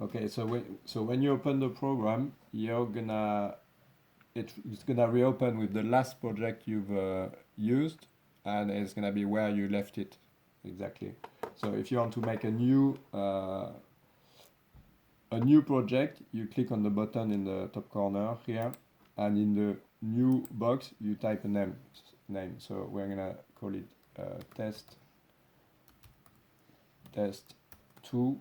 Okay, so when you open the program, it's gonna reopen with the last project you've used, and it's gonna be where you left it exactly. So if you want to make a new project, you click on the button in the top corner here, and in the new box you type a name. So we're gonna call it test 2,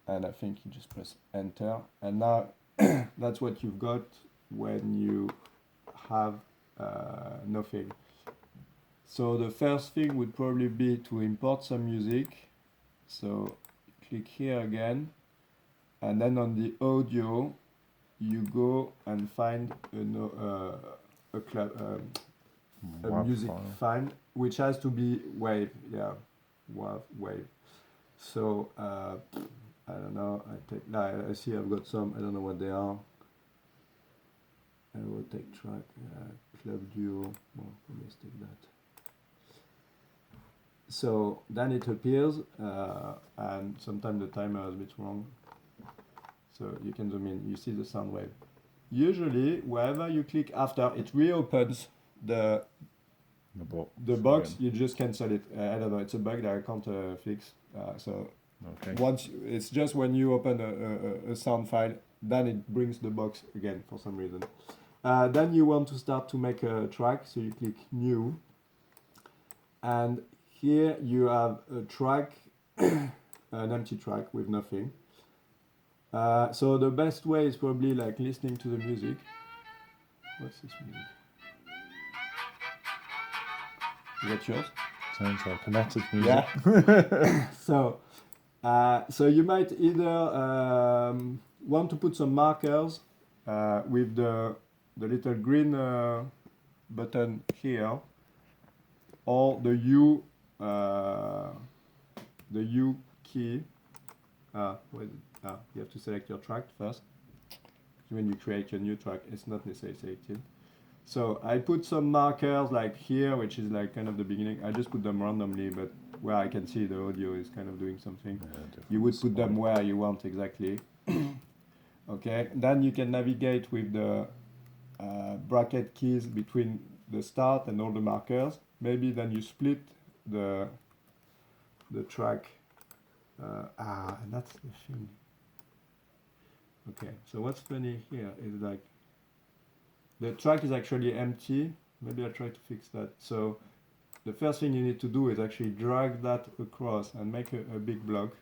and I think you just press enter, and now that's what you've got when you have nothing. So the first thing would probably be to import some music. So click here again, and then on the audio you go and find a music file, which has to be wave, wave. So I don't know. I see I've got some. I don't know what they are. I will take track, club duo. Well, let's take that. So then it appears, and sometimes the timer is a bit wrong. So you can zoom in. You see the sound wave. Usually, wherever you click after, it reopens the box. You just cancel it. I don't know. It's a bug that I can't fix. Once it's just when you open a sound file, then it brings the box again for some reason. Then you want to start to make a track, so you click new, and here you have a track, an empty track with nothing. So the best way is probably like listening to the music. What's this music? Is that yours? Sounds like Anetta's music. Yeah. So you might either want to put some markers with the little green button here, or the U key. You have to select your track first. When you create a new track, it's not necessarily selected. So I put some markers like here, which is like kind of the beginning. I just put them randomly, but where I can see the audio is kind of doing something. You would put them where you want exactly. Okay, then you can navigate with the bracket keys between the start and all the markers. Maybe then you split the track. And that's the thing. Okay, so what's funny here is like the track is actually empty. Maybe I'll try to fix that. So the first thing you need to do is actually drag that across and make a big block.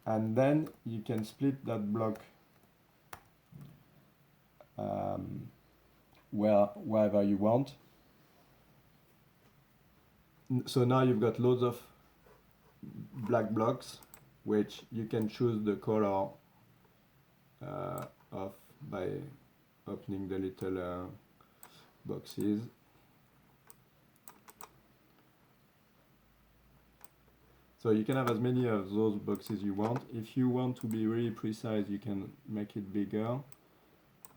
And then you can split that block wherever you want. So now you've got loads of black blocks, which you can choose the color of by opening the little boxes. So you can have as many of those boxes you want. If you want to be really precise, you can make it bigger,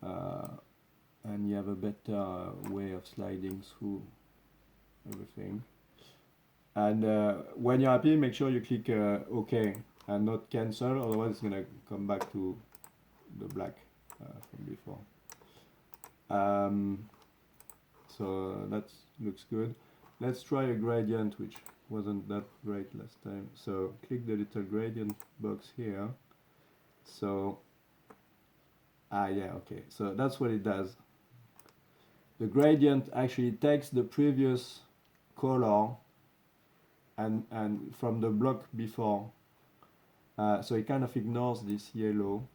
and you have a better way of sliding through everything. And when you're happy, make sure you click OK and not cancel, otherwise it's gonna come back to the black from before. So that looks good. Let's try a gradient, which wasn't that great last time. So click the little gradient box here. So okay, so that's what it does. The gradient actually takes the previous color and from the block before, so it kind of ignores this yellow.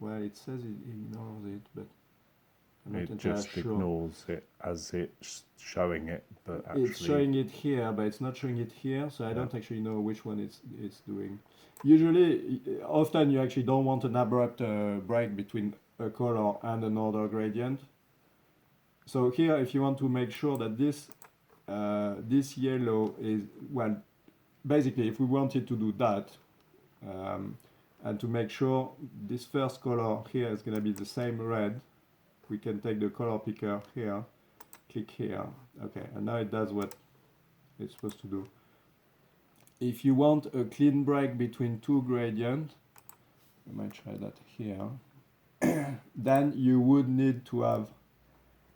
Well, it says it ignores it, but I'm not entirely sure. It just ignores it as it's showing it, but actually it's showing it here, but it's not showing it here, so I don't actually know which one it's doing. Usually, often you actually don't want an abrupt break between a color and another gradient. So here, if you want to make sure that this yellow is, well, basically if we wanted to do that, and to make sure this first color here is going to be the same red, we can take the color picker here, click here, okay, and now it does what it's supposed to do. if you want a clean break between two gradients, I might try that here, then you would need to have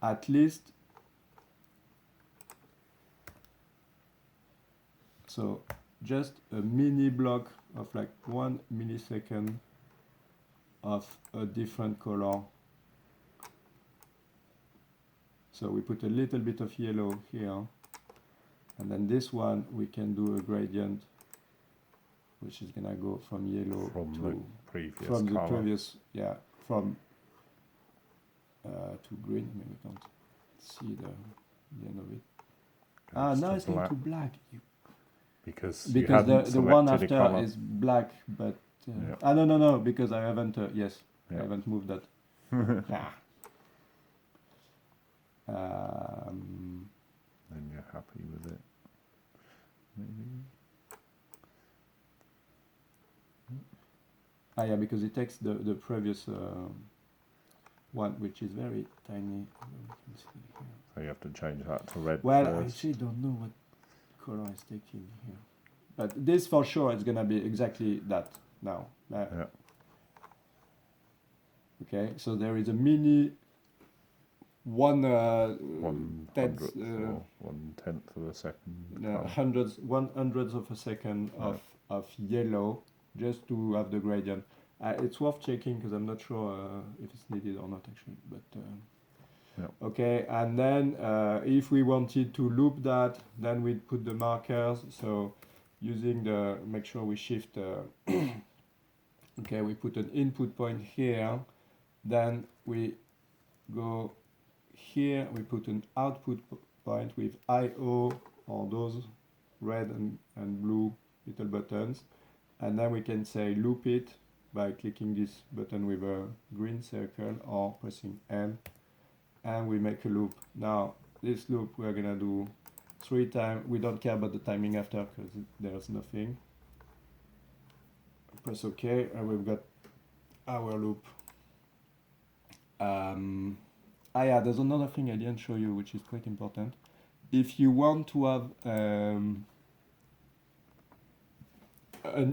at least, so just a mini block of like 1 millisecond of a different color. So we put a little bit of yellow here, and then this one we can do a gradient which is gonna go from yellow from to the previous from colour. the previous, yeah, from to green. I mean, we can't see the end of it. Goes Now to it's going black. to black. Because you Because hadn't the one selected a after colour. is black, but Yeah. no, because I haven't. Yes, I Yeah. haven't moved that. Ah. Then you're happy with it. Maybe. Yeah, because it takes the previous one, which is very tiny. You can see here. So you have to change that to red Well, I first. actually don't know what color is taking here, but this for sure is gonna be exactly that now. Yeah. Okay, so there is a mini one 1/100th or 1/10 of a second. colour. hundreds of a second of yellow, just to have the gradient. It's worth checking because I'm not sure if it's needed or not actually, but okay. And then if we wanted to loop that, then we'd put the markers. So using the, make sure we shift okay, we put an input point here, then we go here, we put an output point with IO, or those red and blue little buttons, and then we can say loop it by clicking this button with a green circle or pressing L, and we make a loop. Now this loop we're gonna do 3 times. We don't care about the timing after because there's nothing. Press OK, and we've got our loop. Yeah, there's another thing I didn't show you, which is quite important. If you want to have an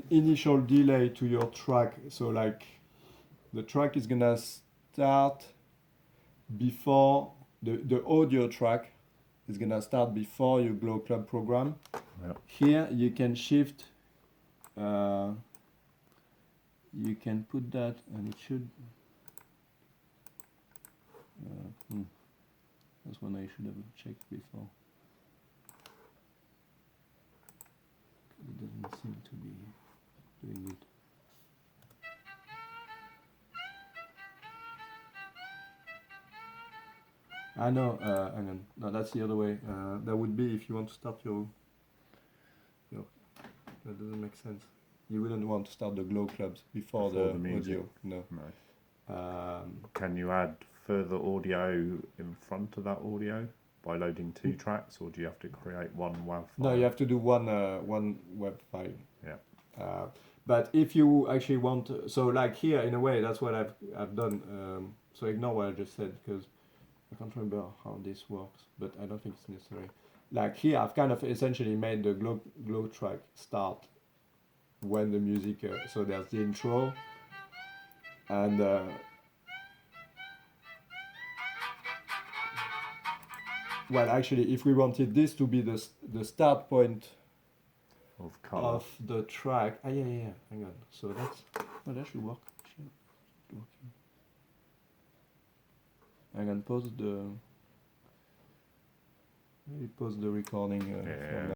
initial delay to your track, so like the track is gonna start before the audio track is gonna start before your Glow Club program. Yep. Here you can shift. You can put that, and it should. That's one I should have checked before. It doesn't seem to be doing it. I know, hang on. No, that's the other way. That would be if you want to start your. That doesn't make sense. You wouldn't want to start the Glow Clubs before the music. audio. No. Can you add further audio in front of that audio by loading 2 tracks, or do you have to create one WAV file? No, you have to do one web file. Yeah. But if you actually want to, so like here, in a way, that's what I've done. So ignore what I just said because I can't remember how this works, but I don't think it's necessary. Like here, I've kind of essentially made the glow track start when the music. So there's the intro, and well, actually, if we wanted this to be the start point Of colour. of the track. Yeah. Hang on. So that should work. Working. I can pause the. Maybe pause the recording. Yeah.